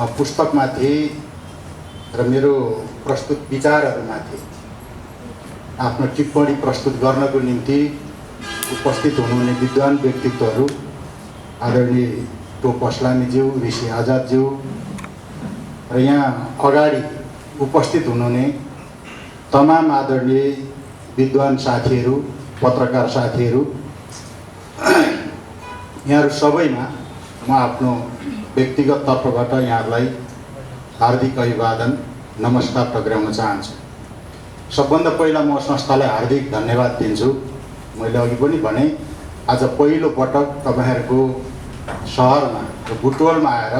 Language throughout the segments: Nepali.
पुस्तकमाथि र मेरो प्रस्तुत विचारहरूमाथि आफ्नो टिप्पणी प्रस्तुत गर्नको निम्ति उपस्थित हुनुहुने विद्वान व्यक्तित्वहरू आदरणीय टोप अस्लामीज्यू, ऋषि आजादज्यू र यहाँ अगाडि उपस्थित हुनुहुने तमाम आदरणीय विद्वान साथीहरू, पत्रकार साथीहरू, यहाँहरू सबैमा म आफ्नो व्यक्तिगत तर्फबाट यहाँहरूलाई हार्दिक अभिवादन, नमस्कार टक्राउन चाहन्छु। सबभन्दा पहिला म संस्थालाई हार्दिक धन्यवाद दिन्छु। मैले अघि पनि भने आज पहिलो पटक तपाईहरुको सहरमा बुटवलमा आएर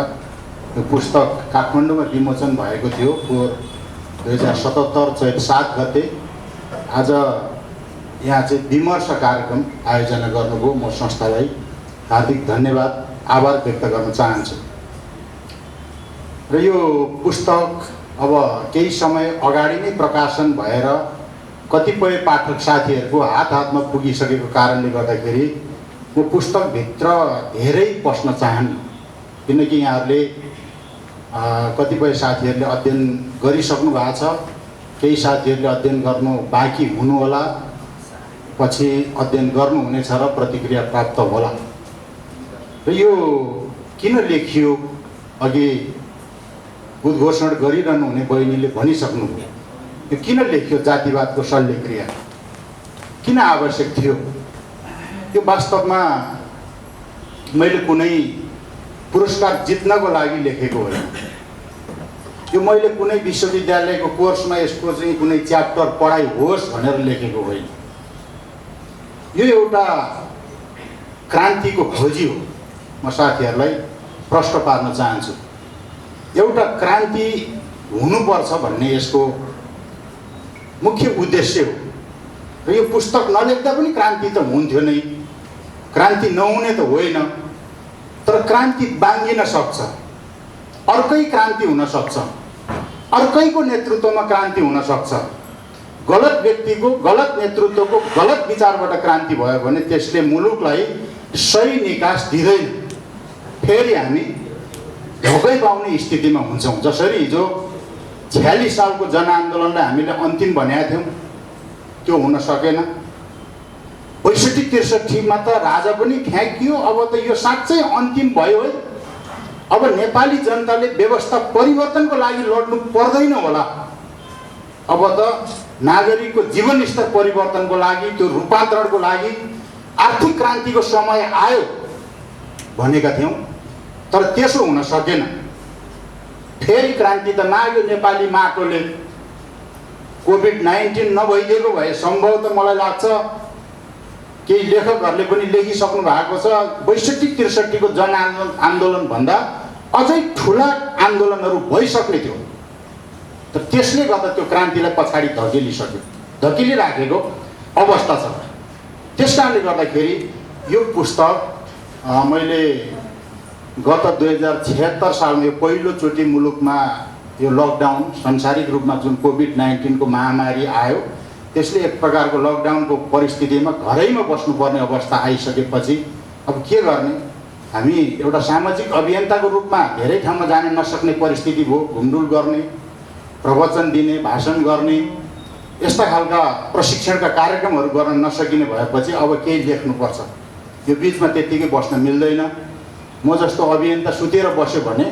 यो पुस्तक काठमाडौँमा विमोचन भएको थियो 2077 चैत 7 गते। आज यहाँ चाहिँ विमर्श कार्यक्रम आयोजना गर्नुभयो। म संस्थालाई हार्दिक धन्यवाद, आभार व्यक्त गर्न चाहन्छु। र यो पुस्तक अब केही समय अगाडि नै प्रकाशन भएर कतिपय पाठक साथीहरूको हातमा पुगिसकेको कारणले गर्दाखेरि म पुस्तकभित्र धेरै पस्न चाहन्न, किनकि यहाँहरूले कतिपय साथीहरूले अध्ययन गरिसक्नु भएको छ, केही साथीहरूले अध्ययन गर्नु बाँकी हुनु होला, पछि अध्ययन गर्नुहुनेछ र प्रतिक्रिया प्राप्त होला। र यो किन लेखियो, अघि उद्घोषण गरिरहनु हुने बहिनीले भनिसक्नुभयो, यो किन लेखियो जातिवादको शल्यक्रिया, किन आवश्यक थियो? यो वास्तवमा मैले कुनै पुरस्कार जित्नको लागि लेखेको होइन। यो मैले कुनै विश्वविद्यालयको कोर्समा यसको चाहिँ कुनै च्याप्टर पढाइ होस् भनेर लेखेको होइन। यो एउटा क्रान्तिको खोजी हो। म साथीहरूलाई प्रश्न पार्न चाहन्छु, एउटा क्रान्ति हुनुपर्छ भन्ने यसको मुख्य उद्देश्य हो। र यो पुस्तक नलेख्दा पनि क्रान्ति त हुन्थ्यो नै, क्रान्ति नहुने त होइन, तर क्रान्ति बाँगिन सक्छ, अर्कै क्रान्ति हुन सक्छ, अर्कैको नेतृत्वमा क्रान्ति हुन सक्छ। गलत व्यक्तिको, गलत नेतृत्वको, गलत विचारबाट क्रान्ति भयो भने त्यसले मुलुकलाई सही निकास दिँदैन, फेरि हामी धोकै पाउने स्थितिमा हुन्छौँ। जसरी हिजो 46 सालको जनआन्दोलनलाई हामीले अन्तिम भनेका थियौँ, त्यो हुन सकेन। 62-63 मा त राजा पनि फ्याँकियो, अब त यो साँच्चै अन्तिम भयो है। अब नेपाली जनताले व्यवस्था परिवर्तनको लागि लड्नु पर्दैन होला, अब त नागरिकको जीवनस्तर परिवर्तनको लागि, त्यो रूपान्तरणको लागि आर्थिक क्रान्तिको समय आयो भनेका थियौँ, तर त्यसो हुन सकेन। फेरि क्रान्ति त नाग्यो नेपाली माटोले। कोभिड-19 नभइदिएको भए सम्भवतः मलाई लाग्छ केही लेखकहरूले पनि लेखिसक्नु भएको छ, 62-63 को जनआन्दोलन भन्दा अझै ठुला आन्दोलनहरू भइसक्ने थियो। तर त्यसले गर्दा त्यो क्रान्तिलाई पछाडि धकेलिराखेको अवस्था छ। त्यसकारणले गर्दाखेरि यो पुस्तक मैले गत 2076 सालमा यो पहिलोचोटि मुलुकमा यो लकडाउन सांसारिक रूपमा जुन कोभिड-19 को महामारी आयो, त्यसले एक प्रकारको लकडाउनको परिस्थितिमा घरैमा बस्नुपर्ने अवस्था आइसकेपछि अब के गर्ने? हामी एउटा सामाजिक अभियन्ताको रूपमा धेरै ठाउँमा जान नसक्ने परिस्थिति भयो। घुमडुल गर्ने, प्रवचन दिने, भाषण गर्ने, यस्ता खालका प्रशिक्षणका कार्यक्रमहरू गर्न नसकिने भएपछि अब केही लेख्नुपर्छ। यो बिचमा त्यतिकै बस्न मिल्दैन। म जस्तो अभियन्ता सुतेर बस्यो भने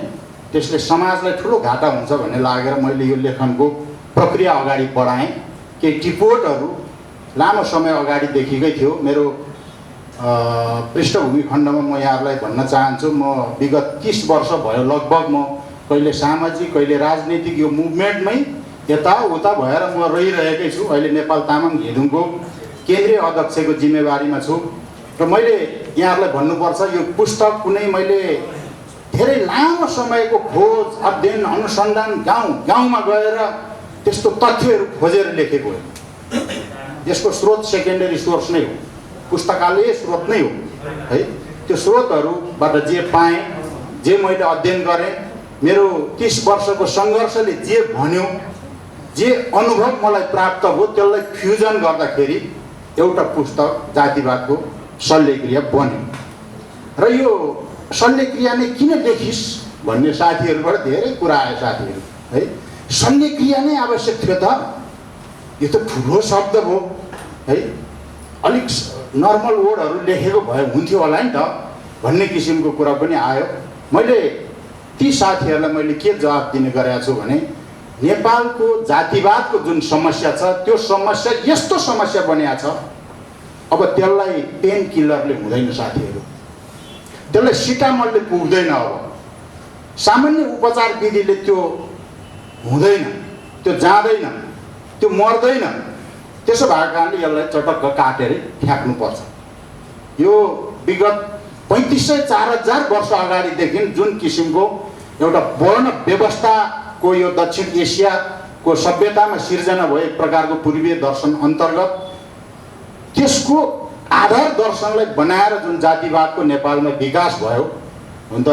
त्यसले समाजलाई ठुलो घाटा हुन्छ भन्ने लागेर मैले यो लेखनको प्रक्रिया अगाडि बढाएँ। केही टिपोटहरू लामो समय अगाडिदेखिकै थियो। मेरो पृष्ठभूमि खण्डमा म यहाँहरूलाई भन्न चाहन्छु, म विगत 30 वर्ष भयो लगभग म कहिले सामाजिक, कहिले राजनीतिक यो मुभमेन्टमै यताउता भएर म रहिरहेकै छु। अहिले नेपाल तामाङ घिदुङको केन्द्रीय अध्यक्षको जिम्मेवारीमा छु र मैले यहाँहरूलाई भन्नुपर्छ, यो पुस्तक कुनै मैले धेरै लामो समयको खोज, अध्ययन, अनुसन्धान, गाउँमा गएर त्यस्तो तथ्यहरू खोजेर लेखेको हो। यसको स्रोत सेकेन्डरी सोर्स नै हो, पुस्तकालय स्रोत नै हो है। त्यो स्रोतहरूबाट जे पाएँ, जे मैले अध्ययन गरेँ, मेरो 30 वर्षको सङ्घर्षले जे भन्यो, जे अनुभव मलाई प्राप्त भयो, त्यसलाई फ्युजन गर्दाखेरि एउटा पुस्तक जातिवादको शल्यक्रिया बन्यो। र यो शल्यक्रिया नै किन लेखिस् भन्ने साथीहरूबाट धेरै कुरा आयो साथीहरू है। शल्यक्रिया नै आवश्यक थियो त, यो त ठुलो शब्द हो है, अलिक नर्मल वर्डहरू लेखेको भए हुन्थ्यो होला नि त भन्ने किसिमको कुरा पनि आयो। मैले ती साथीहरूलाई मैले के जवाब दिने गरेको छु भने नेपालको जातिवादको जुन समस्या छ त्यो समस्या यस्तो समस्या बनिएको छ, अब त्यसलाई पेन किलरले हुँदैन साथीहरू, त्यसलाई सिटामलले पुग्दैन, अब सामान्य उपचार विधिले त्यो हुँदैन, त्यो जाँदैन, त्यो मर्दैन। त्यसो भएको कारणले यसलाई चटक्क काटेर फ्याँक्नुपर्छ। यो विगत 3500-4000 वर्ष अगाडिदेखि जुन किसिमको एउटा वर्ण व्यवस्थाको यो दक्षिण एसियाको सभ्यतामा सिर्जना भयो एक प्रकारको पूर्वीय दर्शन अन्तर्गत, त्यसको आधार दर्शनलाई बनाएर जुन जातिवादको नेपालमा विकास भयो, हुन त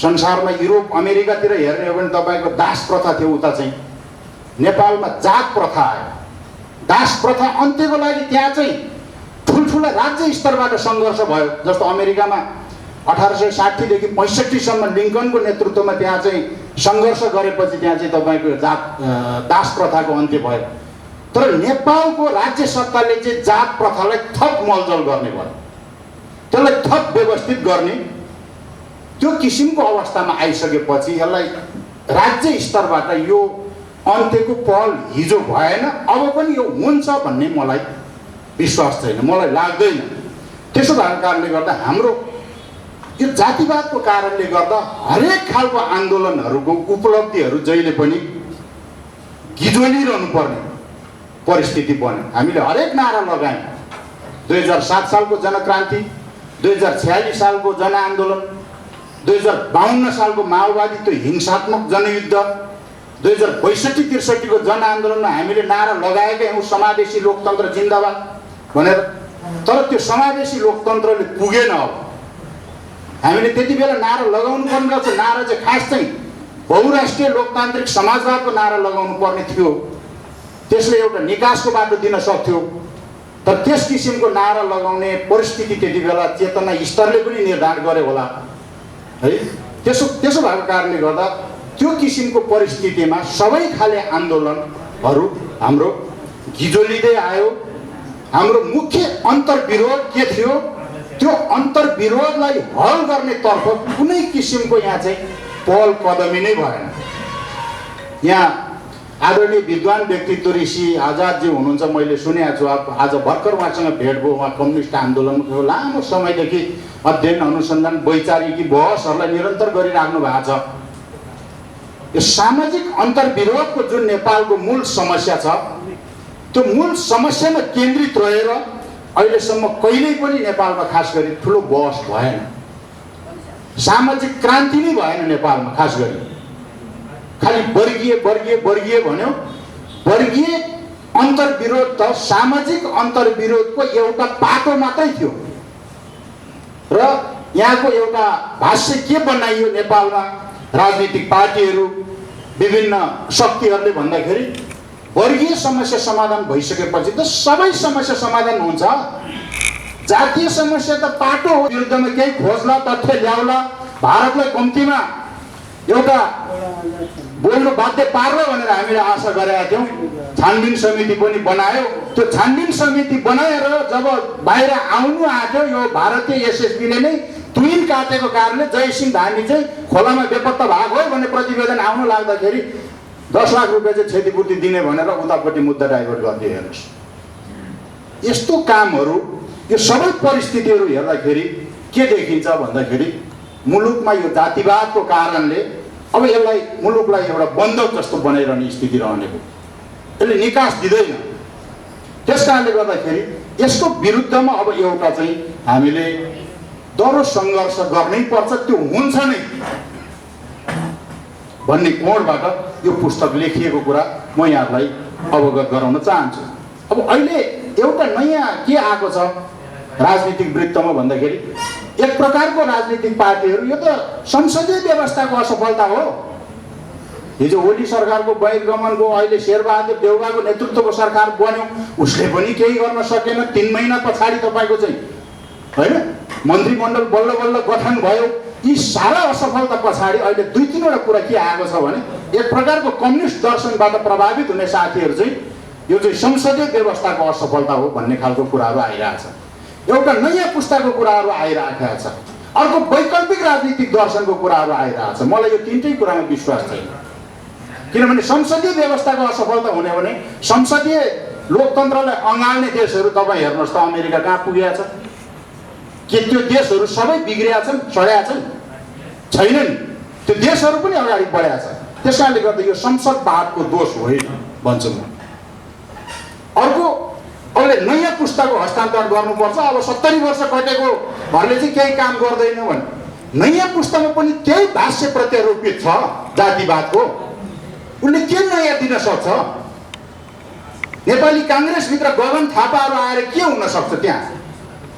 संसारमा युरोप अमेरिकातिर हेर्ने हो भने तपाईँको दास प्रथा थियो, उता चाहिँ नेपालमा जात प्रथा आयो। दास प्रथा अन्त्यको लागि त्यहाँ चाहिँ ठुल्ठुला राज्य स्तरबाट सङ्घर्ष भयो। जस्तो अमेरिकामा 1860 देखि 65 सम्म लिङ्कनको नेतृत्वमा त्यहाँ चाहिँ सङ्घर्ष गरेपछि त्यहाँ चाहिँ तपाईँको दास प्रथाको अन्त्य भयो। तर नेपालको राज्य सत्ताले चाहिँ जात प्रथालाई थप मलजल गर्ने भयो, त्यसलाई थप व्यवस्थित गर्ने त्यो किसिमको अवस्थामा आइसकेपछि यसलाई राज्य स्तरबाट यो अन्त्यको पहल हिजो भएन, अब पनि यो हुन्छ भन्ने मलाई विश्वास छैन, मलाई लाग्दैन। त्यसो भएको कारणले गर्दा हाम्रो यो जातिवादको कारणले गर्दा हरेक खालको आन्दोलनहरूको उपलब्धिहरू जहिले पनि गिजोलिरहनु पर्ने परिस्थिति बन्यो। हामीले हरेक नारा लगायौँ, 2007 सालको जनक्रान्ति, 2046 सालको जनआन्दोलन, 2052 सालको माओवादी त्यो हिंसात्मक जनयुद्ध, 2062-63 को जनआन्दोलनमा हामीले नारा लगाएकै हौँ समावेशी लोकतन्त्र जिन्दाबाद भनेर। तर त्यो समावेशी लोकतन्त्रले पुगेन। अब हामीले त्यति बेला नारा लगाउनु पर्ने रहेछ, नारा चाहिँ खास चाहिँ बहुराष्ट्रिय लोकतान्त्रिक समाजवादको नारा लगाउनु पर्ने थियो, त्यसले एउटा निकासको बाटो दिन सक्थ्यो। तर त्यस किसिमको नारा लगाउने परिस्थिति त्यति बेला चेतना स्तरले पनि निर्धारण गरे होला है। त्यसो भएको कारणले गर्दा त्यो किसिमको परिस्थितिमा सबै खाले आन्दोलनहरू हाम्रो गिजोलिँदै आयो। हाम्रो मुख्य अन्तर्विरोध के थियो, त्यो अन्तर्विरोधलाई हल गर्ने तर्फ कुनै किसिमको यहाँ चाहिँ पहल कदमी नै भएन। यहाँ आदरणीय विद्वान व्यक्तित्व ऋषि आजादजी हुनुहुन्छ, मैले सुनेको छु। आज भर्खर उहाँसँग भेट भयो। उहाँ कम्युनिस्ट आन्दोलनको लामो समयदेखि अध्ययन अनुसन्धान वैचारिकी बहसहरूलाई निरन्तर गरिराख्नु भएको छ। यो सामाजिक अन्तर्विरोधको जुन नेपालको मूल समस्या छ, त्यो मूल समस्यामा केन्द्रित रहेर अहिलेसम्म कहिल्यै पनि नेपालमा खास गरी ठुलो बहस भएन। सामाजिक क्रान्ति नै भएन नेपालमा। खास गरी खालि वर्गीय भन्यो। वर्गीय अन्तर्विरोध त सामाजिक अन्तर्विरोधको एउटा पाटो मात्रै थियो। र यहाँको एउटा भाष्य के बनाइयो नेपालमा राजनीतिक पार्टीहरू विभिन्न शक्तिहरूले भन्दाखेरि वर्गीय समस्या समाधान भइसकेपछि त सबै समस्या समाधान हुन्छ। जातीय समस्या त पाटो हो, विरुद्धमा केही खोज्ला, तथ्य ल्याउला, भारतलाई कम्तीमा एउटा बोल्नु बाध्य पार्ला भनेर हामीले आशा गरेका थियौँ। छानबिन समिति पनि बनायो। त्यो छानबिन समिति बनाएर जब बाहिर आउनु आँट्यो, यो भारतीय एसएसबीले नै तुइन काटेको कारणले जयसिंह धामी चाहिँ खोलामा बेपत्ता भएको हो भन्ने प्रतिवेदन आउनु लाग्दाखेरि 10 लाख रुपियाँ चाहिँ क्षतिपूर्ति दिने भनेर उतापट्टि मुद्दा डाइभर्ट गरिदियो। हेर्नुहोस्, यस्तो कामहरू, यो सबै परिस्थितिहरू हेर्दाखेरि के देखिन्छ भन्दाखेरि मुलुकमा यो जातिवादको कारणले अब यसलाई मुलुकलाई एउटा बन्धक जस्तो बनाइरहने स्थिति रहनेको, यसले निकास दिँदैन। त्यस कारणले गर्दाखेरि यसको विरुद्धमा अब एउटा चाहिँ हामीले दह्रो सङ्घर्ष गर्नै पर्छ, त्यो हुन्छ नै भन्ने कोणबाट यो पुस्तक लेखिएको कुरा म यहाँलाई अवगत गराउन चाहन्छु। अब अहिले एउटा नयाँ के आएको छ राजनीतिक वृत्तमा भन्दाखेरि एक प्रकारको राजनीतिक पार्टीहरू, यो त संसदीय व्यवस्थाको असफलता हो। हिजो ओली सरकारको बहिर्गमनको अहिले शेरबहादुर देउवाको नेतृत्वको सरकार बन्यो, उसले पनि केही गर्न सकेन। 3 महिना पछाडि तपाईँको चाहिँ होइन मन्त्रीमण्डल बल्ल बल्ल गठन भयो। यी सारा असफलता पछाडि अहिले 2-3वटा कुरा के आएको छ भने एक प्रकारको कम्युनिस्ट दर्शनबाट प्रभावित हुने साथीहरू चाहिँ यो चाहिँ संसदीय व्यवस्थाको असफलता हो भन्ने खालको कुराहरू आइरहेछ। एउटा नयाँ पुस्ताको कुराहरू आइरहेको छ, अर्को वैकल्पिक राजनीतिक दर्शनको कुराहरू आइरहेछ। मलाई यो तीनटै कुरामा विश्वास छैन, किनभने संसदीय व्यवस्थाको असफलता हुने भने संसदीय लोकतन्त्रलाई अँगाल्ने देशहरू तपाईँ हेर्नुहोस् त, अमेरिका कहाँ पुगेका छ? के त्यो देशहरू सबै बिग्रिया छन्, सड्या छन्? छैनन्। त्यो देशहरू पनि अगाडि बढेका छन्। त्यस कारणले गर्दा यो संसदवादको दोष होइन भन्छु म। अर्को, अहिले नयाँ पुस्ताको हस्तान्तरण गर्नुपर्छ। अब 70 वर्ष कटेको भरले चाहिँ केही काम गर्दैन भने नयाँ पुस्तामा पनि त्यही भाष्य प्रत्यारोपित छ जातिवादको, उसले के नयाँ दिन सक्छ? नेपाली काङ्ग्रेसभित्र गगन थापाहरू आएर के हुन सक्छ? त्यहाँ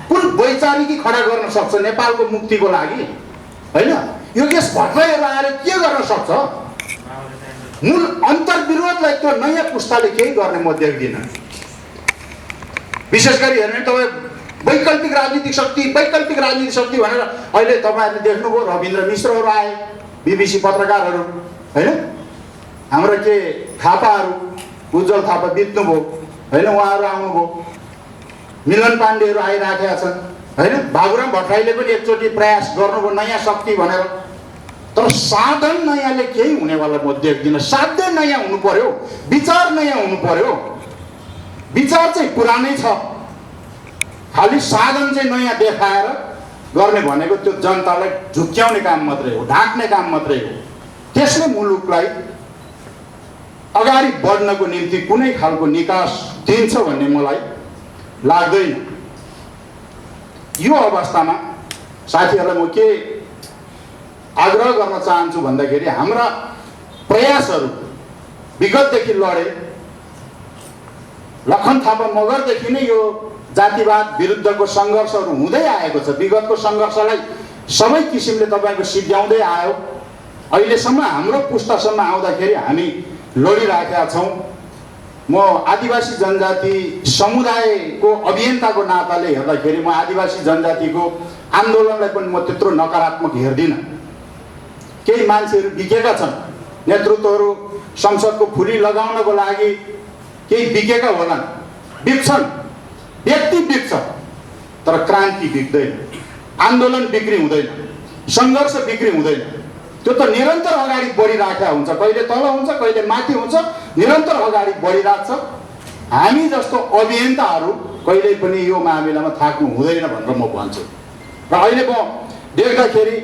कुन वैचारिकी खडा गर्न सक्छ नेपालको मुक्तिको लागि? होइन, योगेश भट्टराईहरू आएर के गर्न सक्छ? मूल अन्तर्विरोधलाई त्यो नयाँ पुस्ताले केही गर्ने म देख्दिनँ। विशेष गरी हेर्ने तपाईँ वैकल्पिक राजनीतिक शक्ति भनेर अहिले तपाईँहरूले देख्नुभयो, रविन्द्र मिश्रहरू आए, BBC पत्रकारहरू, होइन, हाम्रो के थापाहरू, उज्जवल थापा बित्नुभयो, होइन, उहाँहरू आउनुभयो, मिलन पाण्डेहरू आइराखेका छन्, होइन, बाबुराम भट्टराईले पनि एकचोटि प्रयास गर्नुभयो नयाँ शक्ति भनेर। तर साधन नयाँले केही हुनेवाला म देख्दिनँ। साध्य नयाँ हुनु पर्यो, विचार नयाँ हुनु पर्यो। विचार चाहिँ पुरानै छ, खालि साधन चाहिँ नयाँ देखाएर गर्ने भनेको त्यो जनतालाई झुक्क्याउने काम मात्रै हो, ढाक्ने काम मात्रै हो। त्यसले मुलुकलाई अगाडि बढ्नको निम्ति कुनै खालको निकास दिन्छ भन्ने मलाई लाग्दैन। यो अवस्थामा साथीहरूलाई म के आग्रह गर्न चाहन्छु भन्दाखेरि हाम्रा प्रयासहरू विगतदेखि लडे, लखन थापा मगरदेखि नै यो जातिवाद विरुद्धको सङ्घर्षहरू हुँदै आएको छ। विगतको सङ्घर्षलाई सबै किसिमले तपाईँको सिद्ध्याउँदै आयो। अहिलेसम्म हाम्रो पुस्तासम्म आउँदाखेरि हामी लडिराखेका छौँ। म आदिवासी जनजाति समुदायको अभियन्ताको नाताले हेर्दाखेरि म आदिवासी जनजातिको आन्दोलनलाई पनि म त्यत्रो नकारात्मक हेर्दिनँ। केही मान्छेहरू बिकेका छन्, नेतृत्वहरू संसदको फुली लगाउनको लागि केही बिकेका होलान्, बिक्छन्, व्यक्ति बिक्छ, तर क्रान्ति बिक्दैन, आन्दोलन बिक्री हुँदैन, सङ्घर्ष बिक्री हुँदैन। त्यो त निरन्तर अगाडि बढिराखेका हुन्छ, कहिले तल हुन्छ, कहिले माथि हुन्छ, निरन्तर अगाडि बढिरहेको छ। हामी जस्तो अभियन्ताहरू कहिल्यै पनि यो मामिलामा थाक्नु हुँदैन भनेर म भन्छु। र अहिले म देख्दाखेरि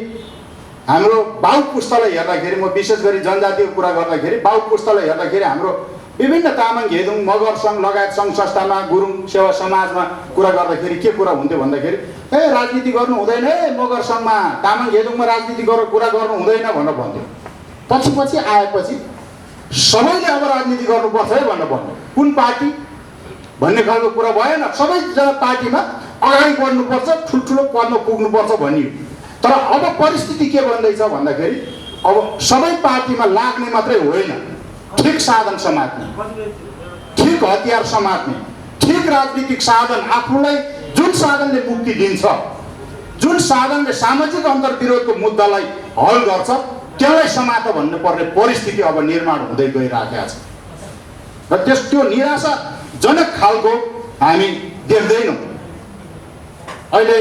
हाम्रो बाउ पुस्तालाई हेर्दाखेरि, म विशेष गरी जनजातिको कुरा गर्दाखेरि बाउ पुस्तालाई हेर्दाखेरि हाम्रो विभिन्न तामाङ, घेदुङ, मगर सङ्घ लगायत सङ्घ संस्थामा, गुरुङ सेवा समाजमा कुरा गर्दाखेरि के कुरा हुन्थ्यो भन्दाखेरि राजनीति गर्नु हुँदैन है, मगर सङ्घमा तामाङ घेदुङमा राजनीति गरेर कुरा गर्नु हुँदैन भनेर भन्थ्यो। पछि आएपछि सबैले अब राजनीति गर्नुपर्छ है भनेर भन्यो। कुन पार्टी भन्ने खालको कुरा भएन, सबैजना पार्टीमा अगाडि बढ्नुपर्छ, ठुल्ठुलो पदमा पुग्नुपर्छ भनियो। तर अब परिस्थिति के बन्दैछ भन्दाखेरि अब सबै पार्टीमा लाग्ने मात्रै होइन, ठिक साधन समात्ने, ठिक हतियार समात्ने, ठिक राजनीतिक साधन, आफूलाई जुन साधनले मुक्ति दिन्छ, जुन साधनले सामाजिक अन्तर्विरोधको मुद्दालाई हल गर्छ, त्यसलाई समात भन्नुपर्ने परिस्थिति अब निर्माण हुँदै गइरहेको छ। र त्यो निराशाजनक खालको हामी देख्दैनौँ। अहिले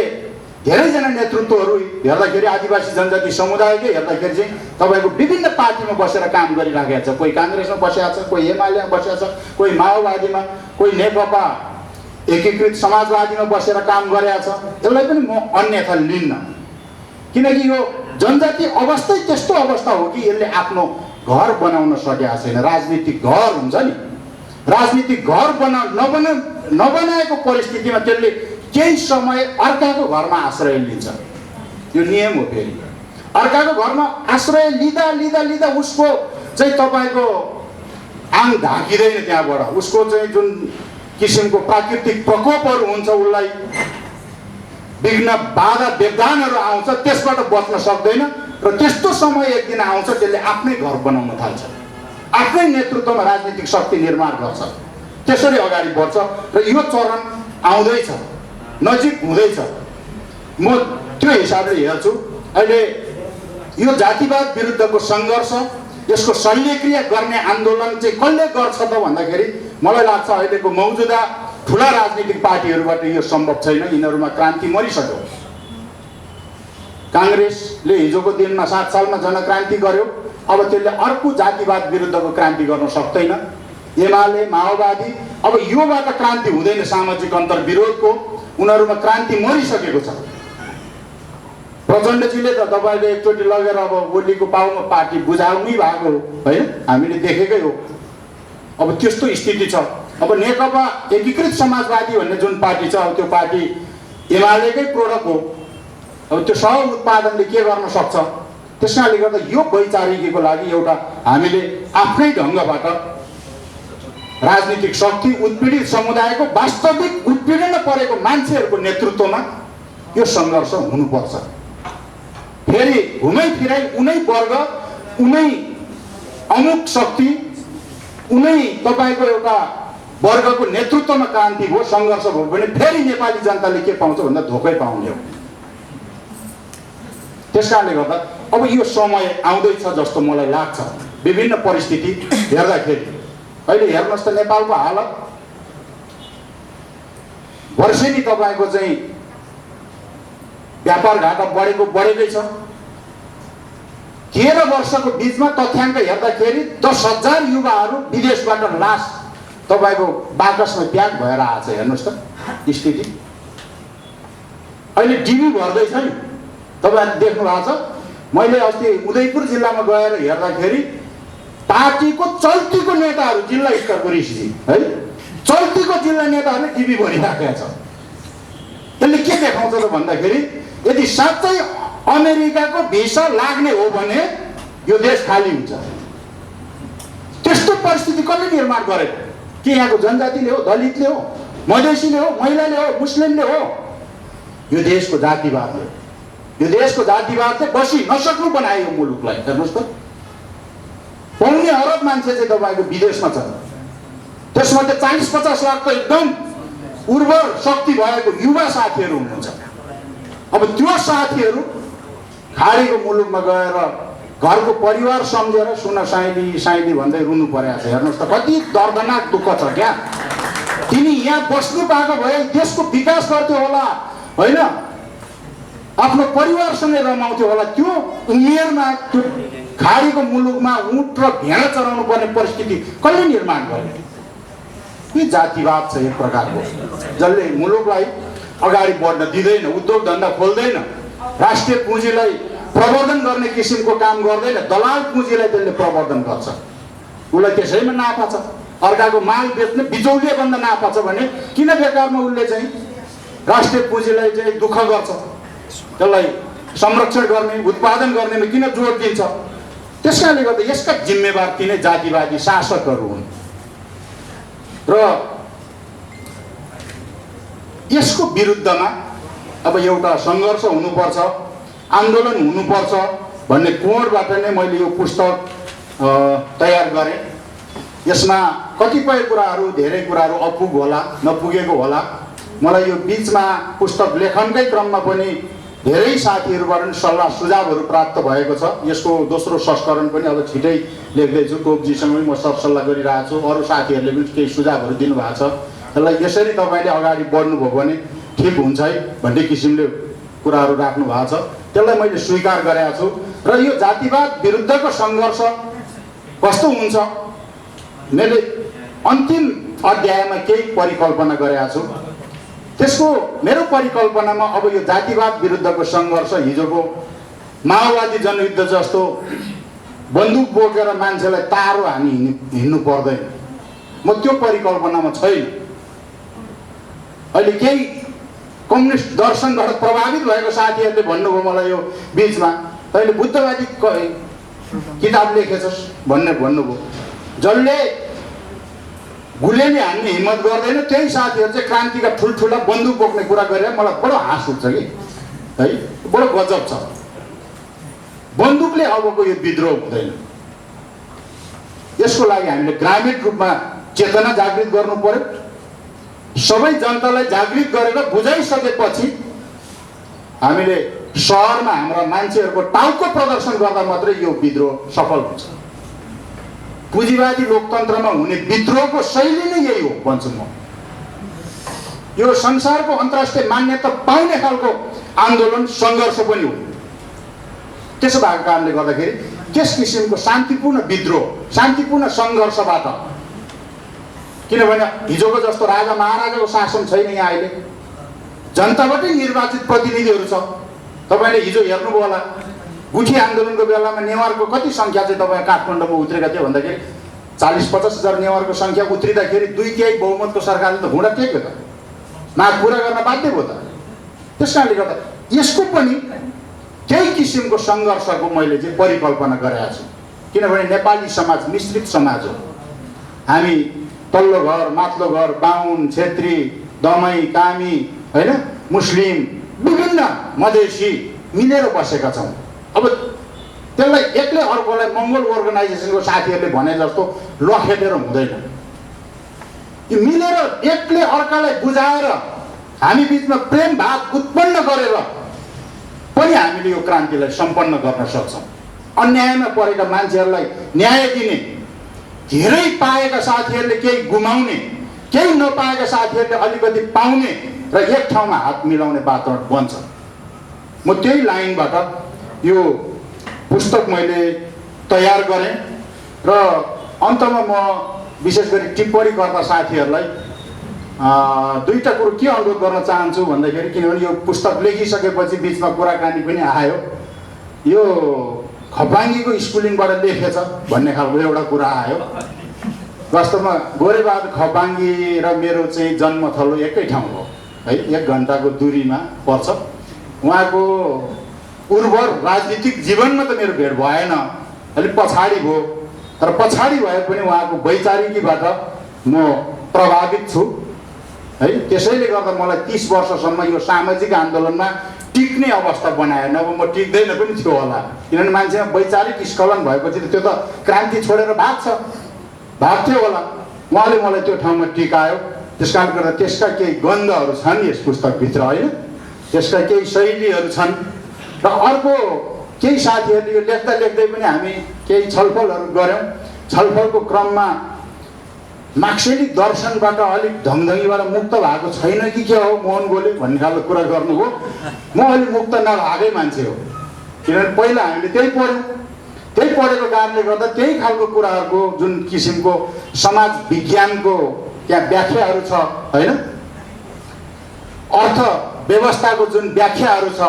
धेरैजना नेतृत्वहरू हेर्दाखेरि आदिवासी जनजाति समुदायकै हेर्दाखेरि चाहिँ तपाईँको विभिन्न पार्टीमा बसेर काम गरिराखेका छ। कोही काङ्ग्रेसमा बसेका छ, कोही एमालेमा बसेका छ, कोही माओवादीमा, कोही नेकपा एकीकृत समाजवादीमा बसेर काम गरेका छ। यसलाई पनि म अन्यथा लिन्न, किनकि यो जनजाति अवस्थै त्यस्तो अवस्था हो कि यसले आफ्नो घर बनाउन सकेका छैन। राजनीतिक घर हुन्छ नि, राजनीतिक घर नबनाएको परिस्थितिमा त्यसले केही समय अर्काको घरमा आश्रय लिन्छ। यो नियम हो। फेरि अर्काको घरमा आश्रय लिँदा उसको चाहिँ तपाईँको आङ ढाकिँदैन, त्यहाँबाट उसको चाहिँ जुन किसिमको प्राकृतिक प्रकोपहरू हुन्छ, उसलाई विघ्न बाधा व्यवधानहरू आउँछ, त्यसबाट बच्न सक्दैन। र त्यस्तो समय एक दिन आउँछ त्यसले आफ्नै घर बनाउन थाल्छ, आफ्नै नेतृत्वमा राजनीतिक शक्ति निर्माण गर्छ, त्यसरी अगाडि बढ्छ। र यो चरण आउँदैछ, नजिक हुँदैछ। म त्यो हिसाबले हेर्छु। अहिले यो जातिवाद विरुद्धको सङ्घर्ष, यसको शल्यक्रिया गर्ने आन्दोलन चाहिँ कसले गर्छ त भन्दाखेरि मलाई लाग्छ अहिलेको मौजुदा ठुला राजनीतिक पार्टीहरूबाट यो सम्भव छैन। यिनीहरूमा क्रान्ति मरिसक्यो। काङ्ग्रेसले हिजोको दिनमा 7 सालमा जनक्रान्ति गर्यो, अब त्यसले अर्को जातिवाद विरुद्धको क्रान्ति गर्न सक्दैन। एमाले, माओवादी, अब योबाट क्रान्ति हुँदैन सामाजिक अन्तर्विरोधको, उनीहरूमा क्रान्ति मरिसकेको छ। प्रचण्डजीले त तपाईँले एकचोटि लगेर अब ओलीको पाउमा पार्टी बुझाउनै भएको होइन, हामीले देखेकै हो। अब त्यस्तो स्थिति छ। अब नेकपा एकीकृत समाजवादी भन्ने जुन पार्टी छ, अब त्यो पार्टी एमालेकै प्रोडक्ट हो। अब त्यो सह उत्पादनले के गर्न सक्छ? त्यसकारणले गर्दा यो वैचारिकीको लागि एउटा हामीले आफ्नै ढङ्गबाट राजनीतिक शक्ति, उत्पीडित समुदायको वास्तविक उत्पीडन परेको मान्छेहरूको नेतृत्वमा यो सङ्घर्ष हुनुपर्छ। फेरि घुमै फिराइ उनै वर्ग, उनै अमुक शक्ति, उनै तपाईँको एउटा वर्गको नेतृत्वमा क्रान्ति भयो, सङ्घर्ष भयो भने फेरि नेपाली जनताले के पाउँछ भन्दा धोकै पाउने हो। त्यसकारणले गर्दा अब यो समय आउँदैछ जस्तो मलाई लाग्छ। विभिन्न परिस्थिति हेर्दाखेरि अहिले हेर्नुहोस् त नेपालको हालत, वर्षेनी तपाईँको चाहिँ व्यापार घाटा बढेकै छ। 13 वर्षको बिचमा तथ्याङ्क हेर्दाखेरि 10,000 युवाहरू विदेशबाट लास तपाईँको बाकसमा प्याक भएर आएको छ। हेर्नुहोस् त स्थिति। अहिले डिबी भर्दैछ नि, तपाईँहरूले देख्नु भएको छ। मैले अस्ति उदयपुर जिल्लामा गएर हेर्दाखेरि पार्टीको चल्तीको नेताहरू, जिल्ला स्तरको ऋषि है, चल्तीको जिल्ला नेताहरूले डिबी भरिराखेका छ। त्यसले के देखाउँछ त भन्दाखेरि यदि साँच्चै अमेरिकाको भिसा लाग्ने हो भने यो देश खाली हुन्छ। त्यस्तो परिस्थिति कसले निर्माण गरेको? के यहाँको जनजातिले हो, दलितले हो, मधेसीले हो, महिलाले हो, मुस्लिमले हो? यो देशको जातिवादले, यो देशको जातिवादले बसी नसक्नु बनायो मुलुकलाई। हेर्नुहोस् त, पाउने अरब मान्छे चाहिँ तपाईँको विदेशमा छ। त्यसमध्ये 40-50 लाख त एकदम उर्वर शक्ति भएको युवा साथीहरू हुनुहुन्छ। अब त्यो साथीहरू खाडीको मुलुकमा गएर घरको परिवार सम्झेर सुन साइली साइली भन्दै रुनु परेको छ। हेर्नुहोस् त कति दर्दनाक दुःख छ क्या। तिमी यहाँ बस्नु पाएको भए देशको विकास गर्थ्यो होला होइन, आफ्नो परिवारसँगै रमाउँथ्यो होला। त्यो उमेरमा त्यो खाडीको मुलुकमा ऊँट र भेडा चराउनु पर्ने परिस्थिति कसले निर्माण गर्यो? यो जातिवाद छ एक प्रकारको, जसले मुलुकलाई अगाडि बढ्न दिँदैन, उद्योग धन्दा खोल्दैन, राष्ट्रिय पुँजीलाई प्रवर्धन गर्ने किसिमको काम गर्दैन, दलाल पुँजीलाई त्यसले प्रवर्धन गर्छ। उसलाई त्यसैमा नाफा छ। अर्काको माल बेच्ने बिचौलिया बन्द नाफा छ भने किन बेकारमा उसले चाहिँ राष्ट्रिय पुँजीलाई चाहिँ दुःख गर्छ? त्यसलाई संरक्षण गर्ने, उत्पादन गर्नेमा किन जोड दिन्छ? त्यसकारणले गर्दा यसका जिम्मेवार तिनै जातिवादी शासकहरू हुन् र यसको विरुद्धमा अब एउटा सङ्घर्ष हुनुपर्छ, आन्दोलन हुनुपर्छ भन्ने कोणबाट नै मैले यो पुस्तक तयार गरेँ। यसमा कतिपय कुराहरू, धेरै कुराहरू अपुग होला, नपुगेको होला। मलाई यो बिचमा पुस्तक लेखनकै क्रममा पनि धेरै साथीहरूबाट सल्लाह सुझावहरू प्राप्त भएको छ। यसको दोस्रो संस्करण पनि अब छिटै लेख्दैछु। टोपजीसँग पनि म सरसल्लाह गरिरहेको छु। अरू साथीहरूले पनि केही सुझावहरू दिनुभएको छ। त्यसलाई यसरी तपाईँले अगाडि बढ्नुभयो भने ठिक हुन्छ है भन्ने किसिमले कुराहरू राख्नु भएको छ। त्यसलाई मैले स्वीकार गरेको छु। र यो जातिवाद विरुद्धको सङ्घर्ष कस्तो हुन्छ, मैले अन्तिम अध्यायमा केही परिकल्पना गरेको छु। त्यसको मेरो परिकल्पनामा अब यो जातिवाद विरुद्धको सङ्घर्ष हिजोको माओवादी जनयुद्ध जस्तो बन्दुक बोकेर मान्छेलाई तारो हानी हिँड्नु पर्दैन, म त्यो परिकल्पनामा छैन। अहिले केही कम्युनिस्ट दर्शनबाट प्रभावित भएको साथीहरूले भन्नुभयो मलाई यो बिचमा, तैँले बुद्धवादी किताब लेखेछस् भन्नुभयो। जसले गुलेली हान्ने हिम्मत गर्दैन त्यही साथीहरू चाहिँ क्रान्तिका ठुल्ठुला बन्दुक बोक्ने कुरा गरेर मलाई बडो हाँस उठ्छ कि है, बडो गजब छ। बन्दुकले अबको यो विद्रोह हुँदैन। यसको लागि हामीले ग्रामीण रूपमा चेतना जागृत गर्नु पर्यो। सबै जनतालाई जागृत गरेर बुझाइसकेपछि हामीले सहरमा हाम्रा मान्छेहरूको टाउको प्रदर्शन गर्दा मात्रै यो विद्रोह सफल हुन्छ। पुँजीवादी लोकतन्त्रमा हुने विद्रोहको शैली नै यही हो भन्छु म। यो संसारको अन्तर्राष्ट्रिय मान्यता पाउने खालको आन्दोलन सङ्घर्ष पनि हो। त्यसो भएको कारणले गर्दाखेरि त्यस किसिमको शान्तिपूर्ण विद्रोह, शान्तिपूर्ण सङ्घर्षबाट, किनभने हिजोको जस्तो राजा महाराजाको शासन छैन यहाँ अहिले, जनताबाटै निर्वाचित प्रतिनिधिहरू छ। तपाईँले हिजो हेर्नुभयो होला गुठी आन्दोलनको बेलामा नेवारको कति सङ्ख्या चाहिँ तपाईँ काठमाडौँमा उत्रेका थियो भन्दाखेरि 40-50 हजार नेवारको सङ्ख्या उत्रिँदाखेरि 2/3 बहुमतको सरकारले त घुँडा टेक्यो त, माग पुरा गर्न बाध्य भयो त। त्यस कारणले गर्दा यसको पनि केही किसिमको सङ्घर्षको मैले चाहिँ परिकल्पना गरेका छु। किनभने नेपाली समाज मिश्रित समाज हो। हामी तल्लो घर माथिल्लो घर, बाहुन छेत्री दमाई कामी होइन, मुस्लिम विभिन्न मधेसी मिलेर बसेका छौँ। अब त्यसलाई एक्लै अर्कोलाई मङ्गोल अर्गनाइजेसनको साथीहरूले भने जस्तो लखेटेर हुँदैन। यो मिलेर एकले अर्कालाई बुझाएर हामी बिचमा प्रेम भाव उत्पन्न गरेर पनि हामीले यो क्रान्तिलाई सम्पन्न गर्न सक्छौँ। अन्यायमा परेका मान्छेहरूलाई न्याय दिने, धेरै पाएका साथीहरूले केही गुमाउने, केही नपाएका साथीहरूले अलिकति पाउने र एक ठाउँमा हात मिलाउने वातावरण बन्छ। म त्यही लाइनबाट यो पुस्तक मैले तयार गरेँ र अन्तमा म विशेष गरी टिप्पणीकर्ता साथीहरूलाई दुईटा कुरो के अनुरोध गर्न चाहन्छु भन्दाखेरि, किनभने यो पुस्तक लेखिसकेपछि बिचमा कुराकानी पनि आयो, यो खपाङ्गीको स्कुलिङबाट लेखेछ भन्ने खालको एउटा कुरा आयो। वास्तवमा गोरेबहादुर खपाङ्गी र मेरो चाहिँ जन्मथलो एकै ठाउँ हो है, 1 घन्टाको दूरीमा पर्छ। उहाँको उर्वर राजनीतिक जीवनमा त मेरो भेट भएन, अलिक पछाडि भयो, तर पछाडि भए पनि उहाँको वैचारिकीबाट म प्रभावित छु है। त्यसैले गर्दा मलाई 30 वर्षसम्म यो सामाजिक आन्दोलनमा टिक्ने अवस्था बनायो, नभए म टिक्दैन पनि थियो होला। किनभने मान्छेमा वैचारिक स्खलन भएपछि त त्यो त क्रान्ति छोडेर भाग्थ्यो होला। उहाँले मलाई त्यो ठाउँमा टिकायो। त्यस कारणले गर्दा त्यसका केही गन्धहरू छन् यस पुस्तकभित्र होइन, त्यसका केही शैलीहरू छन्। र अर्को केही साथीहरूले यो लेख्दा लेख्दै पनि हामी केही छलफलहरू गऱ्यौँ। छलफलको क्रममा मार्क्सिस्ट दर्शनबाट अलिक धङधङीबाट मुक्त भएको छैन कि के हो मोहन गोले भन्ने खालको कुरा गर्नुभयो। म अलिक मुक्त नभएकै मान्छे हो, किनभने पहिला हामीले त्यही पढ्यौँ, त्यही पढेको कारणले गर्दा त्यही खालको कुराहरूको जुन किसिमको समाज विज्ञानको त्यहाँ व्याख्याहरू छ होइन, अर्थ व्यवस्थाको जुन व्याख्याहरू छ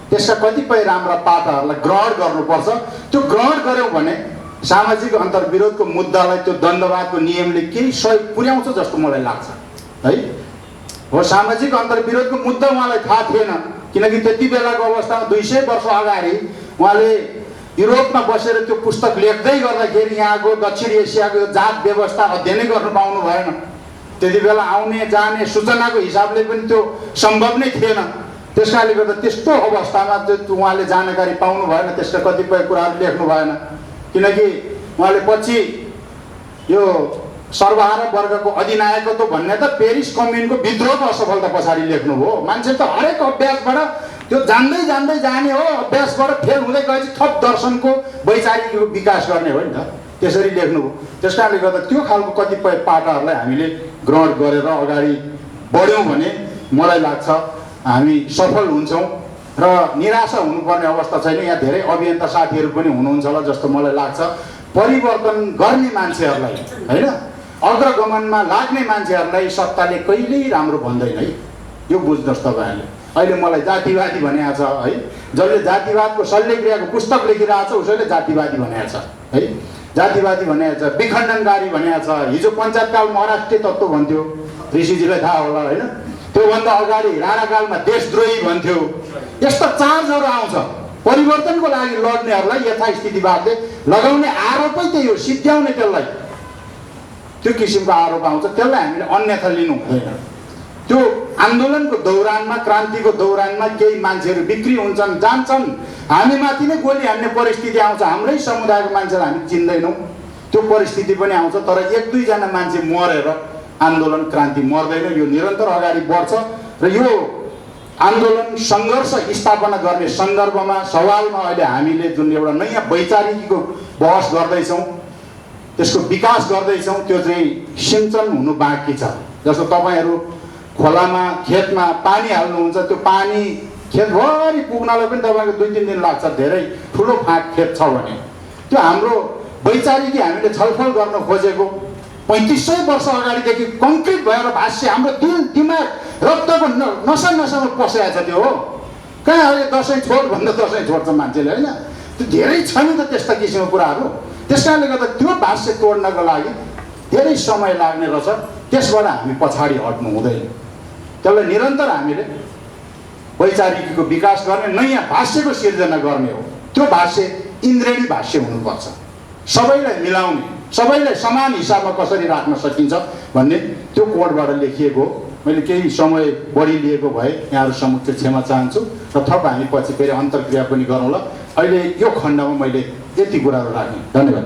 त्यसका कतिपय राम्रा पाटाहरूलाई ग्रहण गर्नुपर्छ। त्यो ग्रहण गऱ्यौँ भने सामाजिक अन्तर्विरोधको मुद्दालाई त्यो द्वन्द्ववादको नियमले केही सहयोग पुर्याउँछ जस्तो मलाई लाग्छ है। हो, सामाजिक अन्तर्विरोधको मुद्दा उहाँलाई थाहा थिएन, किनकि त्यति बेलाको अवस्थामा 200 वर्ष अगाडि उहाँले युरोपमा बसेर त्यो पुस्तक लेख्दै गर्दाखेरि यहाँको दक्षिण एसियाको जात व्यवस्था अध्ययनै गर्न पाउनु भएन। त्यति बेला आउने जाने सूचनाको हिसाबले पनि त्यो सम्भव नै थिएन। त्यस कारणले गर्दा त्यस्तो अवस्थामा त्यो उहाँले जानकारी पाउनु भएन, त्यसका कतिपय कुराहरू लेख्नु भएन। किनकि उहाँले पछि यो सर्वहारा वर्गको अधिनायकत्व भन्ने त पेरिस कम्युनको विद्रोहको असफलता पछाडि लेख्नुभयो। मान्छे त हरेक अभ्यासबाट त्यो जान्दै जान्दै जाने हो, अभ्यासबाट फेल हुँदै गएपछि थप दर्शनको वैचारिकको विकास गर्ने हो नि त, त्यसरी लेख्नुभयो। त्यस कारणले गर्दा त्यो खालको कतिपय पाटाहरूलाई हामीले ग्रहण गरेर अगाडि बढ्यौँ भने मलाई लाग्छ हामी सफल हुन्छौँ र निराशा हुनुपर्ने अवस्था छैन। यहाँ धेरै अभियन्ता साथीहरू पनि हुनुहुन्छ होला जस्तो मलाई लाग्छ। परिवर्तन गर्ने मान्छेहरूलाई होइन, अग्रगमनमा लाग्ने मान्छेहरूलाई सत्ताले कहिल्यै राम्रो भन्दैन है, यो बुझ्नुहोस् तपाईँहरूले। अहिले मलाई जातिवादी भनेको छ है, जसले जातिवादको शल्यक्रियाको पुस्तक लेखिरहेको छ उसैले जातिवादी भनेको छ है, जातिवादी भनेको छ, विखण्डनकारी भनेको छ। हिजो पञ्चायतकालमा अराष्ट्रिय तत्त्व भन्थ्यो, ऋषिजीलाई थाहा होला होइन, त्योभन्दा अगाडि राणाकालमा देशद्रोही भन्थ्यो। यस्ता चार्जहरू आउँछ। परिवर्तनको लागि लड्नेहरूलाई यथास्थितिवादले लगाउने आरोपै त्यही हो, सिद्ध्याउने त्यसलाई त्यो किसिमको आरोप आउँछ। त्यसलाई हामीले अन्यथा लिनु हुँदैन। त्यो आन्दोलनको दौरानमा, क्रान्तिको दौरानमा केही मान्छेहरू बिक्री हुन्छन्, जान्छन्, हामीमाथि नै गोली हान्ने परिस्थिति आउँछ। हाम्रै समुदायको मान्छेलाई हामी चिन्दैनौँ, त्यो परिस्थिति पनि आउँछ। तर 1-2 जना मान्छे मरेर आन्दोलन क्रान्ति मर्दैन, यो निरन्तर अगाडि बढ्छ। र यो आन्दोलन सङ्घर्ष स्थापना गर्ने सन्दर्भमा सवालमा अहिले हामीले जुन एउटा नयाँ वैचारिकीको बहस गर्दैछौँ, त्यसको विकास गर्दैछौँ, त्यो चाहिँ सिंचन हुनु बाँकी छ। जस्तो तपाईँहरू खोलामा खेतमा पानी हाल्नुहुन्छ, त्यो पानी खेतभरि पुग्नलाई पनि तपाईँको 2-3 दिन लाग्छ, धेरै ठुलो फाँट खेत छ भने। त्यो हाम्रो वैचारिकी हामीले छलफल गर्न खोजेको 3500 वर्ष अगाडिदेखि कङ्क्रिट भएर भाष्य हाम्रो दिल दिमाग रक्तको नसा नसामा पसेको छ त्यो हो। कहाँ अहिले दसैँ छोड भन्दा दसैँ छोड्छ मान्छेले, होइन? त्यो धेरै छ नि त त्यस्ता किसिमको कुराहरू। त्यस कारणले गर्दा त्यो भाष्य तोड्नको लागि धेरै समय लाग्ने रहेछ। त्यसबाट हामी पछाडि हट्नु हुँदैन। त्यसलाई निरन्तर हामीले वैचारिकीको विकास गर्ने, नयाँ भाष्यको सिर्जना गर्ने हो। त्यो भाष्य इन्द्रेणी भाष्य हुनुपर्छ, सबैलाई मिलाउने, सबैलाई समान हिसाबमा कसरी राख्न सकिन्छ भन्ने त्यो कोडबाट लेखिएको हो। मैले केही समय बढी लिएको भए यहाँहरू समक्ष क्षमा चाहन्छु र थप हामी पछि फेरि अन्तर्क्रिया पनि गरौँला। अहिले यो खण्डमा मैले यति कुराहरू राखेँ। धन्यवाद।